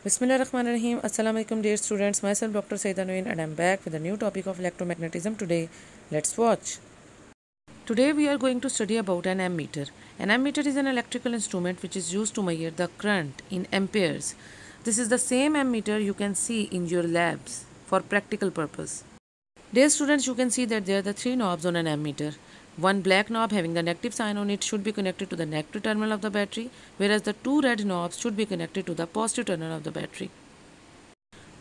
Bismillahirrahmanirrahim. Assalamu alaikum dear students. Myself Dr. Saida Nuin and I am back with a new topic of electromagnetism today. Let's watch. Today we are going to study about an ammeter. An ammeter is an electrical instrument which is used to measure the current in amperes. This is the same ammeter you can see in your labs for practical purpose. Dear students, you can see that there are the three knobs on an ammeter. One black knob having the negative sign on it should be connected to the negative terminal of the battery, whereas the two red knobs should be connected to the positive terminal of the battery.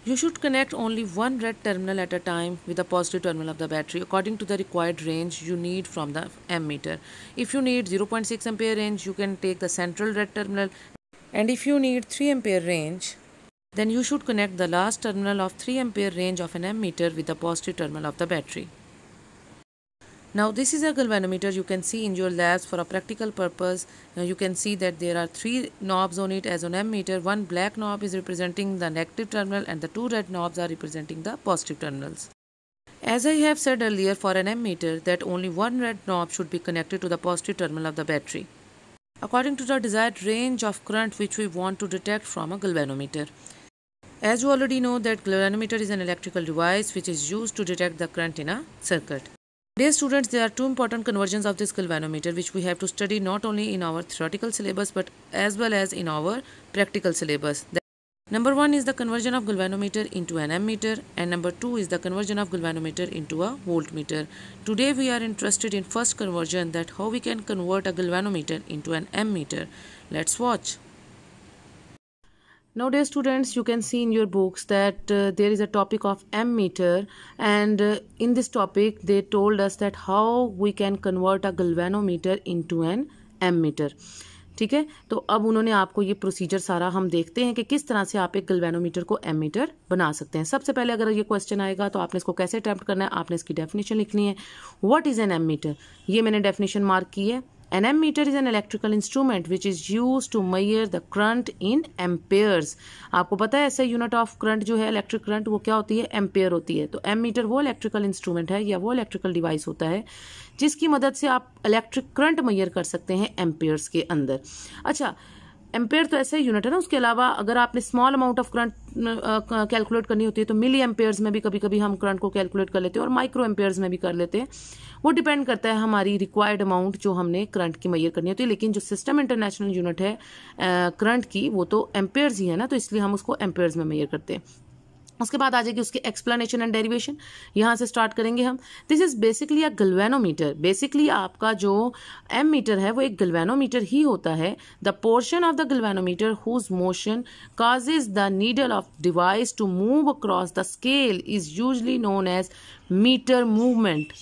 You should connect only one red terminal at a time with the positive terminal of the battery according to the required range you need from the ammeter. If you need 0.6 ampere range, you can take the central red terminal, and if you need 3 ampere range, then you should connect the last terminal of 3 ampere range of an ammeter with the positive terminal of the battery. Now this is a galvanometer you can see in your labs for a practical purpose. Now you can see that there are three knobs on it as on ammeter. One black knob is representing the negative terminal and the two red knobs are representing the positive terminals. As I have said earlier, for an ammeter that only one red knob should be connected to the positive terminal of the battery according to the desired range of current which we want to detect from a galvanometer. As you already know that galvanometer is an electrical device which is used to detect the current in a circuit. Dear students, there are two important conversions of this galvanometer which we have to study not only in our theoretical syllabus but as well as in our practical syllabus. Number one is the conversion of galvanometer into an ammeter, and number two is the conversion of galvanometer into a voltmeter. Today we are interested in first conversion, that how we can convert a galvanometer into an ammeter. Let's watch. Now dear students, you can see in your books that there is a topic of ammeter, and in this topic they told us that how we can convert a galvanometer into an ammeter. ठीक है, तो अब उन्होंने आपको ये procedure सारा हम देखते हैं कि किस तरह से आप एक गैल्वेनोमीटर को एमीटर बना सकते हैं। सबसे पहले अगर ये क्वेश्चन आएगा तो आपने इसको कैसे अटेम्प्ट करना है, आपने इसकी डेफिनेशन लिखनी है। व्हाट इज एन एमीटर, ये मैंने डेफिनेशन मार्क की है। An ammeter is an electrical instrument which is used to measure the current in amperes. आपको पता है ऐसे यूनिट ऑफ करंट जो है इलेक्ट्रिक करंट वो क्या होती है, एम्पेयर होती है। तो एमीटर वो इलेक्ट्रिकल इंस्ट्रूमेंट है या वो इलेक्ट्रिकल डिवाइस होता है जिसकी मदद से आप इलेक्ट्रिक करंट मेजर कर सकते हैं एम्पेयर्स के अंदर। अच्छा, एम्पेयर तो ऐसे यूनिट है ना, उसके अलावा अगर आपने small amount of current calculate करनी होती है तो मिली एम्पेयर्स में भी कभी कभी हम करंट को कैलकुलेट कर लेते हैं और माइक्रो एम्पेयर्स में भी कर लेते हैं। वो डिपेंड करता है हमारी रिक्वायर्ड अमाउंट जो हमने करंट की मेजर करनी होती है। लेकिन जो सिस्टम इंटरनेशनल यूनिट है करंट की वो तो एम्पेयर्स ही है ना, तो इसलिए हम उसको एम्पेयर्स में मेजर करते हैं। उसके बाद आ जाएगी उसकी एक्सप्लेनेशन एंड डेरिवेशन, यहां से स्टार्ट करेंगे हम। This is basically a galvanometer. Basically आपका जो एमीटर है वो एक गैल्वेनोमीटर ही होता है। The portion of the galvanometer whose motion causes the needle of device to move across the scale is usually known as meter movement.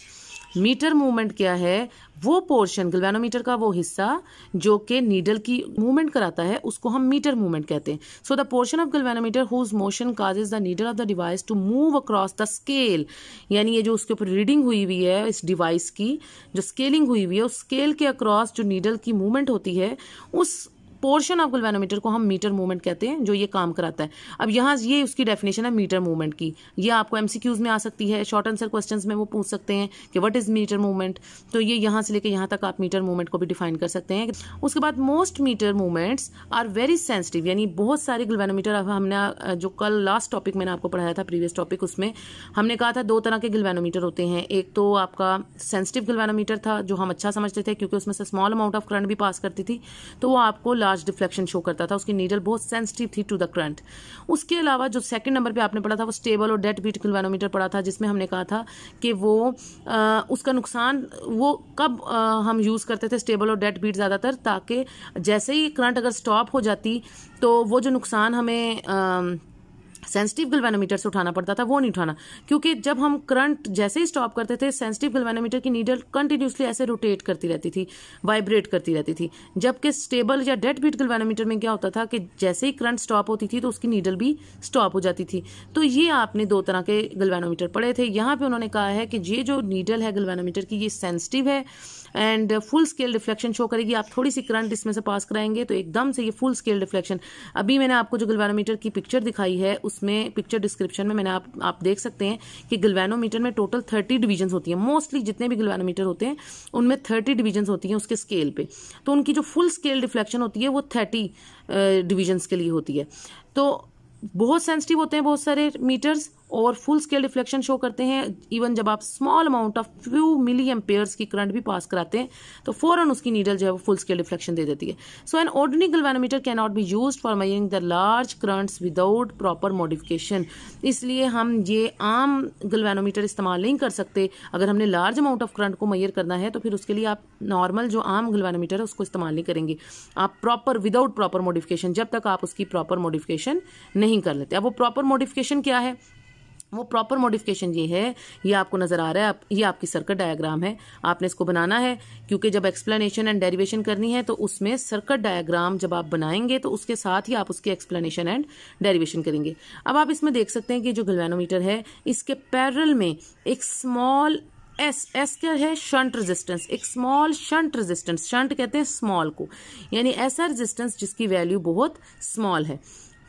Meter movement क्या है, वो पोर्शन गैल्वेनोमीटर का वो हिस्सा जो कि नीडल की मूवमेंट कराता है उसको हम मीटर मूवमेंट कहते हैं। So the portion of galvanometer whose motion causes the needle of the device to move across the scale, यानी ये जो उसके ऊपर रीडिंग हुई हुई है इस डिवाइस की जो स्केलिंग हुई हुई है उस स्केल के अक्रॉस जो नीडल की मूवमेंट होती है उस पोर्शन ऑफ गैल्वेनोमीटर को हम मीटर मूवमेंट कहते हैं जो ये काम कराता है। अब यहाँ ये उसकी डेफिनेशन है मीटर मूवमेंट की। ये आपको एमसीक्यूज में आ सकती है, शॉर्ट आंसर क्वेश्चंस में वो पूछ सकते हैं कि व्हाट इज मीटर मूवमेंट, तो ये यहाँ से लेके यहाँ तक आप मीटर मूवमेंट को भी डिफाइन कर सकते हैं। उसके बाद most meter movements are very sensitive, यानी बहुत सारे गैल्वेनोमीटर। अब हमने जो कल लास्ट टॉपिक मैंने आपको पढ़ाया था प्रीवियस टॉपिक, उसमें हमने कहा था दो तरह के गैल्वेनोमीटर होते हैं। एक तो आपका सेंसिटिव गैल्वेनोमीटर था जो हम अच्छा समझते थे क्योंकि उसमें से स्मॉल अमाउंट ऑफ करंट भी पास करती थी, तो वो आपको लार्ज डिफ्लेक्शन शो करता था, उसकी नीडल बहुत सेंसिटिव थी टू द करंट। उसके अलावा जो सेकंड नंबर पे आपने पढ़ा था वो स्टेबल और डेड बीट गैल्वेनोमीटर पढ़ा था, जिसमें हमने कहा था कि वो उसका नुकसान वो कब हम यूज करते थे स्टेबल और डेड बीट ज्यादातर, ताकि जैसे ही करंट अगर स्टॉप हो जाती तो वो जो नुकसान हमें सेंसिटिव गैल्वेनोमीटर से उठाना पड़ता था वो नहीं उठाना, क्योंकि जब हम करंट जैसे ही स्टॉप करते थे सेंसिटिव गैल्वेनोमीटर की नीडल कंटिन्यूसली ऐसे रोटेट करती रहती थी, वाइब्रेट करती रहती थी। जबकि स्टेबल या डेड बीट गैल्वेनोमीटर में क्या होता था कि जैसे ही करंट स्टॉप होती थी तो उसकी नीडल भी स्टॉप हो जाती थी। तो ये आपने दो तरह के गैल्वेनोमीटर पढ़े थे। यहाँ पे उन्होंने कहा है कि ये जो नीडल है गैल्वेनोमीटर की ये सेंसिटिव है and full scale reflection show करेगी। आप थोड़ी सी करंट इसमें से पास कराएंगे तो एकदम से ये फुल स्केल रिफ्लेक्शन। अभी मैंने आपको जो गैल्वेनोमीटर की पिक्चर दिखाई है उसमें पिक्चर डिस्क्रिप्शन में मैंने आप देख सकते हैं कि गैल्वेनोमीटर में टोटल 30 डिवीजन होती है। मोस्टली जितने भी गैल्वेनोमीटर होते हैं उनमें 30 डिवीजन होती हैं उसके स्केल पे, तो उनकी जो फुल स्केल रिफ्लेक्शन होती है वो 30 डिवीजन के लिए होती है। तो बहुत सेंसिटिव होते हैं बहुत सारे मीटर्स और फुल स्केल रिफ्लेक्शन शो करते हैं। इवन जब आप small amount of few milliamperes की करंट भी पास कराते हैं तो फौरन उसकी नीडल जो है वो फुल स्केल रिफ्लेक्शन दे देती है। So an ordinary galvanometer can not be used for measuring the large currents without proper modification. इसलिए हम ये आम गैल्वेनोमीटर इस्तेमाल नहीं कर सकते। अगर हमने लार्ज अमाउंट ऑफ करंट को मेजर करना है तो फिर उसके लिए आप नॉर्मल जो आम गैल्वेनोमीटर है उसको इस्तेमाल नहीं करेंगे। आप प्रॉपर विदाउट प्रॉपर मॉडिफिकेशन, जब तक आप उसकी प्रॉपर मॉडिफिकेशन नहीं कर लेते। अब वो प्रॉपर मॉडिफिकेशन क्या है? वो प्रॉपर मॉडिफिकेशन ये है, ये आपको नजर आ रहा है, ये आपकी सर्किट डायग्राम है। आपने इसको बनाना है क्योंकि जब एक्सप्लेनेशन एंड डेरिवेशन करनी है तो उसमें सर्किट डायग्राम जब आप बनाएंगे तो उसके साथ ही आप उसकी एक्सप्लेनेशन एंड डेरिवेशन करेंगे। अब आप इसमें देख सकते हैं कि जो गैल्वेनोमीटर है इसके पैरेलल में एक स्मॉल एस क्या है? शंट रेजिस्टेंस, एक स्मॉल शंट रेजिस्टेंस। शंट कहते हैं स्मॉल को, यानी ऐसा रेजिस्टेंस जिसकी वैल्यू बहुत स्मॉल है,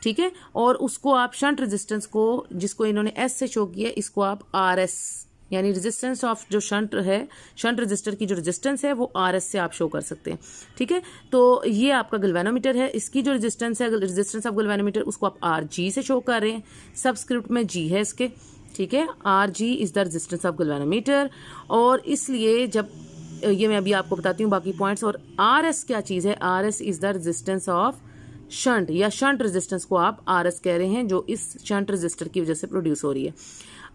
ठीक है। और उसको आप शंट रेजिस्टेंस को, जिसको इन्होंने एस से शो किया, इसको आप आर एस यानी रेजिस्टेंस ऑफ जो शंट है, शंट रेजिस्टर की जो रेजिस्टेंस है वो आर एस से आप शो कर सकते हैं, ठीक है। तो ये आपका गैल्वेनोमीटर है, इसकी जो रेजिस्टेंस है, रेजिस्टेंस ऑफ गैल्वेनोमीटर, उसको आप आर जी से शो कर रहे हैं। सबस्क्रिप्ट में जी है इसके, ठीक है। R G is the resistance of galvanometer. और इसलिए जब ये मैं अभी आपको बताती हूँ बाकी पॉइंट्स। और आर एस क्या चीज है? R S is the resistance of shunt या शंट रेजिस्टेंस को आप आर एस कह रहे हैं, जो इस शंट रेजिस्टर की वजह से प्रोड्यूस हो रही है।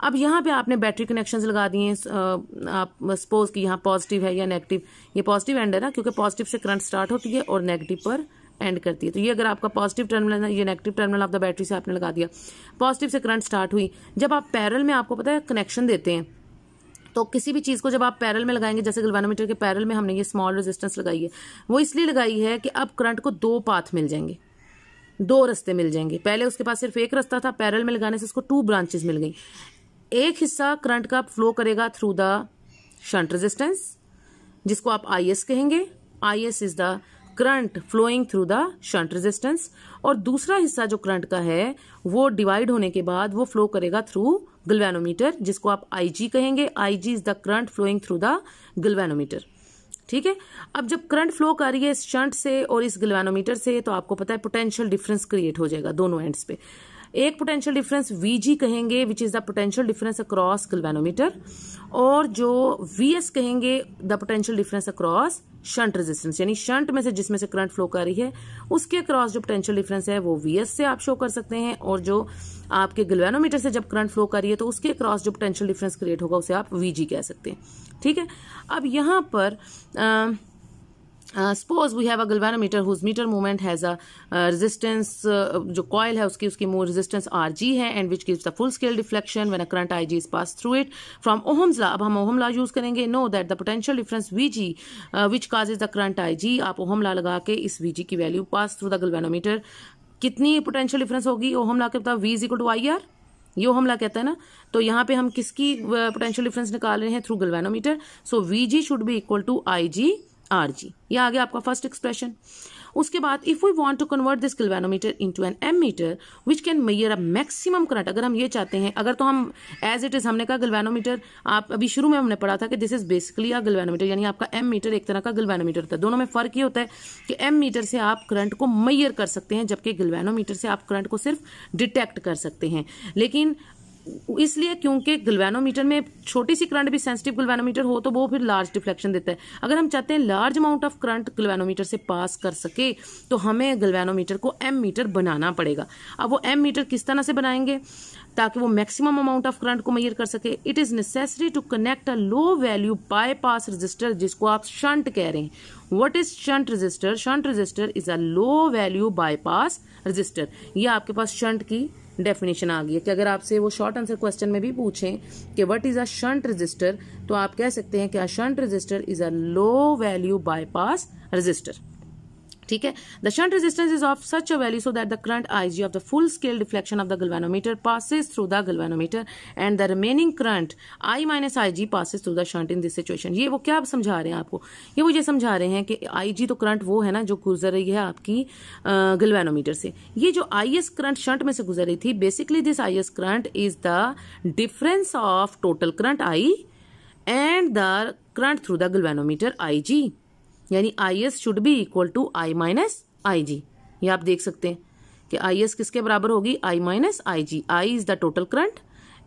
अब यहाँ पे आपने बैटरी कनेक्शंस लगा दिए हैं। आप सपोज कि यहाँ पॉजिटिव है या नेगेटिव, ये पॉजिटिव एंड है ना, क्योंकि पॉजिटिव से करंट स्टार्ट होती है और नेगेटिव पर एंड करती है। तो ये अगर आपका पॉजिटिव टर्मिनल है, ये negative terminal of the battery से आपने लगा दिया। पॉजिटिव से करंट स्टार्ट हुई। जब आप पैरेलल में, आपको पता है, कनेक्शन देते हैं तो किसी भी चीज को जब आप पैरेलल में लगाएंगे, जैसे गैल्वेनोमीटर के पैरेलल में हमने ये स्मॉल रेजिस्टेंस लगाई है, वो इसलिए लगाई है कि अब करंट को दो पाथ मिल जाएंगे, दो रास्ते मिल जाएंगे। पहले उसके पास सिर्फ एक रास्ता था, पैरेलल में लगाने से उसको टू ब्रांचेस मिल गई। एक हिस्सा करंट का फ्लो करेगा थ्रू द शंट रेजिस्टेंस, जिसको आप आई एस कहेंगे। I S is the current flowing through the shunt resistance. और दूसरा हिस्सा जो करंट का है वो डिवाइड होने के बाद वो फ्लो करेगा थ्रू गैल्वेनोमीटर, जिसको आप आई जी कहेंगे। I G is the current flowing through the galvanometer, ठीक है। अब जब करंट फ्लो कर रही है इस शंट से और इस गैल्वेनोमीटर से, तो आपको पता है पोटेंशियल डिफरेंस क्रिएट हो जाएगा दोनों एंड्स पे। एक पोटेंशियल डिफरेंस वीजी कहेंगे, which is the potential difference across galvanometer, और जो वीएस कहेंगे the potential difference across shunt resistance, यानी शंट में से जिसमें से करंट फ्लो कर रही है उसके अक्रॉस जो पोटेंशियल डिफरेंस है वो वीएस से आप शो कर सकते हैं। और जो आपके गैल्वेनोमीटर से जब करंट फ्लो कर रही है तो उसके अक्रॉस जो पोटेंशियल डिफरेंस क्रिएट होगा उसे आप वीजी कह सकते हैं, ठीक है। अब यहाँ पर suppose we have a galvanometer whose meter movement has a resistance, जो coil है उसकी resistance RG है, and which gives the full scale deflection when a current IG is passed through it from Ohm's law। अब हम Ohm law use करेंगे। know that the potential difference VG which causes the current IG, आप Ohm law लगा के इस VG की value pass through the galvanometer, कितनी potential difference होगी? ओहम लॉ के बता, V is equal to I R, ये ओहम लॉ कहता है ना। तो यहाँ पे हम किसकी पोटेंशियल डिफरेंस निकाल रहे हैं? Through galvanometer. So VG should be equal to IG RG। ये आ गया आपका फर्स्ट एक्सप्रेशन। उसके बाद if we want to convert this galvanometer into an ammeter which can measure a maximum current, अगर हम ये चाहते हैं, अगर तो हम एज इट इज, हमने कहा गैल्वेनोमीटर, आप अभी शुरू में हमने पढ़ा था कि this is basically a galvanometer, यानी आपका एम मीटर एक तरह का गैल्वेनोमीटर होता है। दोनों में फर्क ये होता है कि एम मीटर से आप करंट को मेजर कर सकते हैं, जबकि गैल्वेनोमीटर से आप करंट को सिर्फ डिटेक्ट कर सकते हैं। लेकिन इसलिए क्योंकि गैल्वेनोमीटर में छोटी सी करंट भी, सेंसिटिव गैल्वेनोमीटर हो तो वो फिर लार्ज डिफ्लेक्शन देता है। अगर हम चाहते हैं large amount of current galvanometer से पास कर सके तो हमें गैल्वेनोमीटर को एम मीटर बनाना पड़ेगा। अब वो एम मीटर किस तरह से बनाएंगे ताकि वो मैक्सिमम अमाउंट ऑफ करंट को मेजर कर सके? It is necessary to connect a low value bypass resistor, जिसको आप शंट कह रहे हैं। What is shunt resistor? Shunt resistor is a low value bypass resistor. ये आपके पास शंट की डेफिनेशन आ गई है कि अगर आपसे वो शॉर्ट आंसर क्वेश्चन में भी पूछें कि what is a shunt resistor, तो आप कह सकते हैं कि a shunt resistor is a low value bypass resistor, ठीक है। The shunt resistance is of such a value so that the current IG of the full scale deflection of the galvanometer passes through the galvanometer and the remaining current I minus IG passes through the shunt in this situation. ये वो क्या समझा रहे हैं आपको? ये वो ये समझा रहे हैं कि IG तो करंट वो है ना जो गुजर रही है आपकी गैल्वेनोमीटर से। ये जो IS करंट शंट में से गुजर रही थी, basically this IS current is the difference of total current I and the current through the galvanometer IG, यानी IS should be equal to I minus IG। ये आप देख सकते हैं कि आई एस किसके बराबर होगी, I minus I G. I is the total current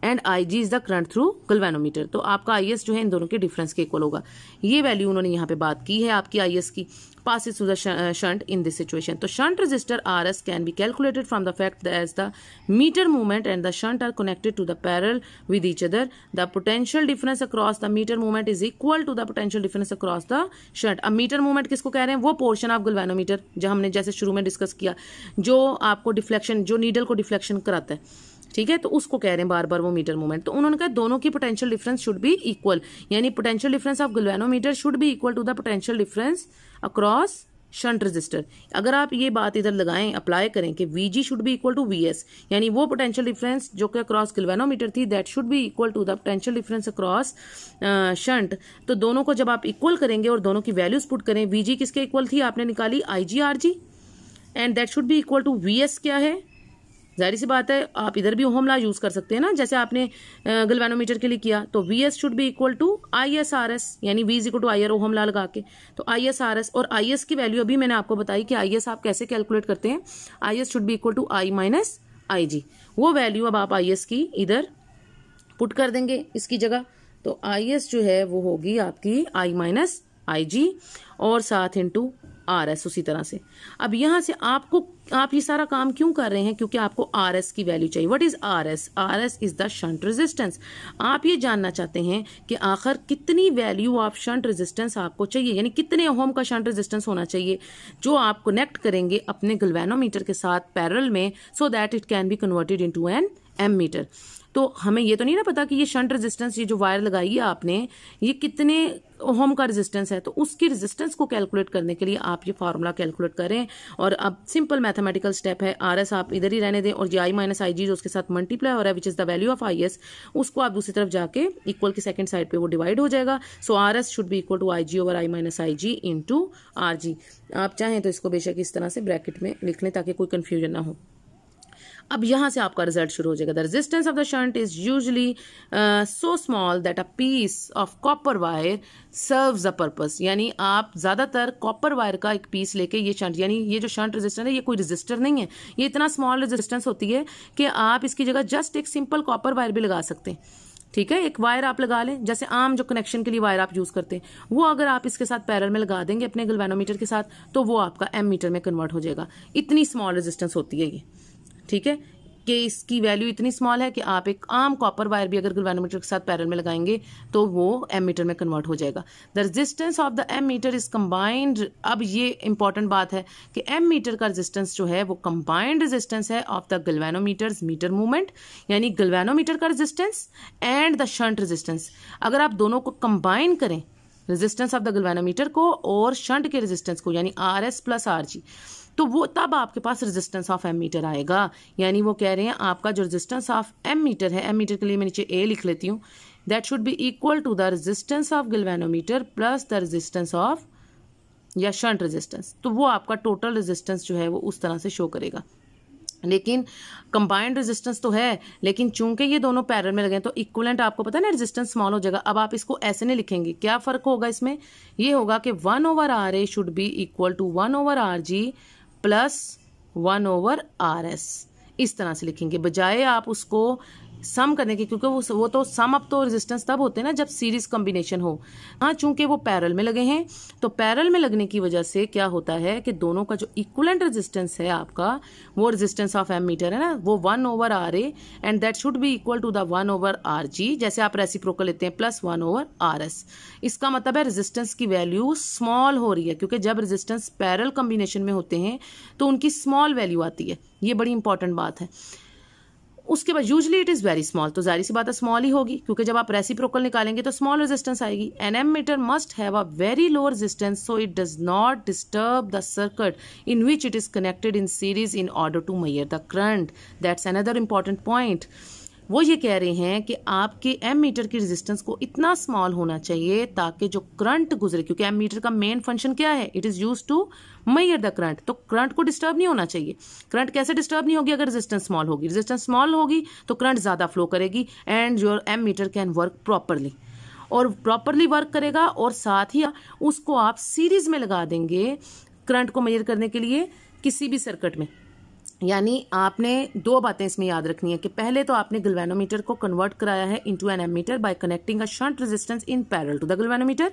and I G is the current through galvanometer. तो आपका आई एस जो है इन दोनों के डिफरेंस के इक्वल होगा। ये वैल्यू उन्होंने यहाँ पे बात की है आपकी आई एस की। passes through the shunt in this situation. तो shunt resistor RS can be calculated from the fact that as the meter movement and the shunt are connected to the parallel with each other, the potential difference across the meter movement is equal to the potential difference across the shunt. अब meter movement किसको कह रहे हैं, वो portion of galvanometer जो हमने जैसे शुरू में डिस्कस किया, जो आपको डिफ्लेक्शन, जो नीडल को डिफ्लेक्शन कराता है, ठीक है, तो उसको कह रहे हैं बार बार वो मीटर मूवमेंट। तो उन्होंने कहा दोनों की potential difference should be equal, यानी potential difference of galvanometer should be equal to the potential difference across shunt resistor. अगर आप ये बात इधर लगाएं, अप्लाई करें कि Vg should be equal to Vs, यानी वो पोटेंशियल डिफरेंस जो कि अक्रॉस गैल्वेनोमीटर थी that should be equal to the potential difference across shunt. तो दोनों को जब आप इक्वल करेंगे और दोनों की वैल्यूज पुट करें, Vg किसके इक्वल थी, आपने निकाली IgRg, and that should be equal to Vs क्या है, जाहिर सी बात है आप इधर भी ओहम लॉ यूज कर सकते हैं ना, जैसे आपने गैल्वेनोमीटर के लिए किया। तो Vs should be equal to ISRS, यानी V is equal to IR Ohm law लगा के। तो ISRS और IS की वैल्यू अभी मैंने आपको बताई कि IS आप कैसे कैलकुलेट करते हैं। IS should be equal to I minus IG। वो वैल्यू अब आप IS की इधर पुट कर देंगे इसकी जगह। तो IS जो है वो होगी आपकी I माइनस IG और साथ इंटू RS उसी तरह से। अब यहां से आप ये सारा काम क्यों कर रहे हैं, क्योंकि आपको RS की वैल्यू चाहिए। What is RS? RS is the shunt resistance. आप ये जानना चाहते हैं कि आखिर कितनी वैल्यू ऑफ शंट रेजिस्टेंस आपको चाहिए, यानी कितने ओम का शंट रेजिस्टेंस होना चाहिए जो आप कनेक्ट करेंगे अपने गैल्वेनोमीटर के साथ पैरेलल में, so that it can be converted into an ammeter. तो हमें ये तो नहीं ना पता कि ये शंट रेजिस्टेंस, ये जो वायर लगाई है आपने, ये कितने ओम का रेजिस्टेंस है। तो उसकी रेजिस्टेंस को कैलकुलेट करने के लिए आप ये फार्मूला कैलकुलेट करें। और अब सिंपल मैथमेटिकल स्टेप है, RS आप इधर ही रहने दें और I माइनस IG जो उसके साथ मल्टीप्लाई हो रहा है which is the value of IS, उसको आप दूसरी तरफ जाके इक्वल की सेकंड साइड पे वो डिवाइड हो जाएगा। सो RS should be equal to IG over I minus IG into RG। आप चाहें तो इसको बेशक इस तरह से ब्रैकेट में लिख लें ताकि कोई कंफ्यूजन ना हो। अब यहां से आपका रिजल्ट शुरू हो जाएगा। The resistance of the shunt is usually so small that a piece of copper wire serves the purpose, यानी आप ज्यादातर कॉपर वायर का एक पीस लेके ये शंट, यानी ये जो शंट रेजिस्टेंस है ये कोई रेजिस्टर नहीं है, ये इतना स्मॉल रेजिस्टेंस होती है कि आप इसकी जगह जस्ट एक सिंपल कॉपर वायर भी लगा सकते हैं। ठीक है, एक वायर आप लगा लें, जैसे आम जो कनेक्शन के लिए वायर आप यूज करते हैं, वो अगर आप इसके साथ पैरेलल में लगा देंगे अपने गैल्वेनोमीटर के साथ, तो वो आपका एमीटर में कन्वर्ट हो जाएगा। इतनी स्मॉल रेजिस्टेंस होती है ये, ठीक है, कि इसकी वैल्यू इतनी स्मॉल है कि आप एक आम कॉपर वायर भी अगर गैल्वेनोमीटर के साथ पैरेलल में लगाएंगे तो वो एमीटर में कन्वर्ट हो जाएगा। The resistance of the ammeter is combined. अब ये इंपॉर्टेंट बात है कि एमीटर का रेजिस्टेंस जो है वो कंबाइंड रेजिस्टेंस है ऑफ द गैल्वेनोमीटर्स मीटर मूवमेंट, यानी गैल्वेनोमीटर का resistance and the shunt resistance. अगर आप दोनों को कंबाइन करें, रेजिस्टेंस ऑफ द गैल्वेनोमीटर को और शंट के रेजिस्टेंस को, यानी RS प्लस RG, तो वो तब आपके पास रेजिस्टेंस ऑफ एमीटर आएगा। यानी वो कह रहे हैं आपका जो रेजिस्टेंस ऑफ एमीटर है, एमीटर के लिए मैं नीचे A लिख लेती हूँ, that should be equal to the resistance of galvanometer plus the resistance of या शंट रेजिस्टेंस। तो वो आपका टोटल रेजिस्टेंस जो है वो उस तरह से शो करेगा। लेकिन कंबाइंड रेजिस्टेंस तो है, लेकिन चूंकि ये दोनों पैरेलल में लगे तो इक्विवेलेंट आपको पता है ना, रेजिस्टेंस स्मॉल हो जाएगा। अब आप इसको ऐसे नहीं लिखेंगे, क्या फर्क होगा इसमें, ये होगा कि 1 over RA should be equal to 1 over RG plus 1 over RS, इस तरह से लिखेंगे, बजाय आप उसको सम करने की, क्योंकि वो तो सम अप तो रेजिस्टेंस तब होते हैं ना जब सीरीज कॉम्बिनेशन हो। हाँ, चूंकि वो पैरेलल में लगे हैं तो पैरेलल में लगने की वजह से क्या होता है कि दोनों का जो इक्विवेलेंट रेजिस्टेंस है आपका, वो रेजिस्टेंस ऑफ एमीटर है ना, वो 1 over RA and that should be equal to the 1 over RG, जैसे आप रेसिप्रोकल लेते हैं, प्लस 1 ओवर RS। इसका मतलब है रेजिस्टेंस की वैल्यू स्मॉल हो रही है, क्योंकि जब रेजिस्टेंस पैरेलल कॉम्बिनेशन में होते हैं तो उनकी स्मॉल वैल्यू आती है। ये बड़ी इंपॉर्टेंट बात है। उसके बाद usually it is very small, तो जाहिर सी बात है स्मॉल ही होगी, क्योंकि जब आप रेसिप्रोकल निकालेंगे तो स्मॉल रेजिस्टेंस आएगी। An ammeter must have a very low resistance so it does not disturb the circuit in which it is connected in series in order to measure the current. That's another important point. वो ये कह रहे हैं कि आपके ammeter की resistance को इतना स्मॉल होना चाहिए ताकि जो करंट गुजरे, क्योंकि एमीटर का मेन फंक्शन क्या है, it is used to measure the current, तो करंट को डिस्टर्ब नहीं होना चाहिए। करंट कैसे डिस्टर्ब नहीं होगी, अगर रेजिस्टेंस स्मॉल होगी। रेजिस्टेंस स्मॉल होगी तो करंट ज्यादा फ्लो करेगी and your ammeter can work properly, और प्रॉपरली वर्क करेगा, और साथ ही उसको आप सीरीज में लगा देंगे करंट को मेजर करने के लिए किसी भी सर्किट में। यानी आपने दो बातें इसमें याद रखनी है कि पहले तो आपने गैल्वेनोमीटर को कन्वर्ट कराया है into an ammeter by connecting a shunt resistance in parallel to the galvanometer.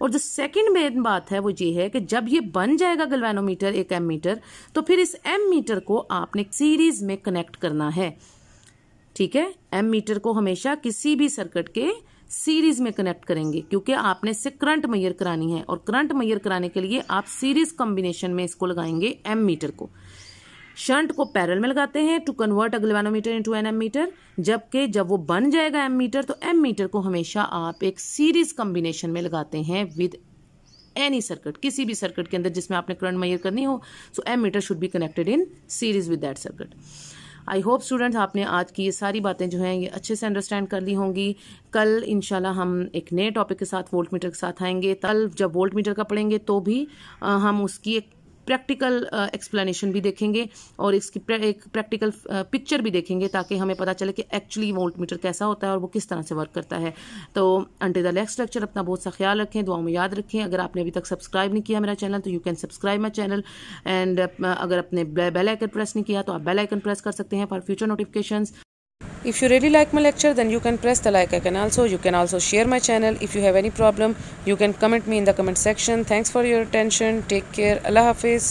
और जो सेकंड मेन बात है वो ये है कि जब ये बन जाएगा गैल्वेनोमीटर एक एमीटर, तो फिर इस एमीटर को आपने सीरीज में कनेक्ट करना है। ठीक है, एमीटर को हमेशा किसी भी सर्किट के सीरीज में कनेक्ट करेंगे, क्योंकि आपने इससे करंट मेजर करानी है, और करंट मेजर कराने के लिए आप सीरीज कॉम्बिनेशन में इसको लगाएंगे एमीटर को। शंट को पैरेलल में लगाते हैं to convert a galvanometer into an ammeter, जबकि जब वो बन जाएगा एमीटर तो एमीटर को हमेशा आप एक सीरीज कॉम्बिनेशन में लगाते हैं विद एनी सर्किट, किसी भी सर्किट के अंदर जिसमें आपने करंट मेजर करनी हो, so ammeter should be connected in series with that circuit. I hope students आपने आज की ये सारी बातें जो हैं ये अच्छे से अंडरस्टैंड कर ली होंगी। कल इंशाल्लाह हम एक नए टॉपिक के साथ वोल्ट मीटर के साथ आएंगे। कल जब वोल्ट मीटर का पढ़ेंगे तो भी हम उसकी एक प्रैक्टिकल एक्सप्लेनेशन भी देखेंगे और इसकी एक प्रैक्टिकल पिक्चर भी देखेंगे, ताकि हमें पता चले कि एक्चुअली वोल्ट मीटर कैसा होता है और वो किस तरह से वर्क करता है। तो अंटिल द नेक्स्ट लेक्चर अपना बहुत सा ख्याल रखें, दुआओं में याद रखें। अगर आपने अभी तक सब्सक्राइब नहीं किया मेरा चैनल तो you can subscribe my channel, and अगर आपने बेल आइकन प्रेस नहीं किया तो आप बेल आइकन प्रेस कर सकते हैं for future notifications. If you really like my lecture, then you can press the like icon also. You can also share my channel. If you have any problem, you can comment me in the comment section. Thanks for your attention. Take care. Allah Hafiz.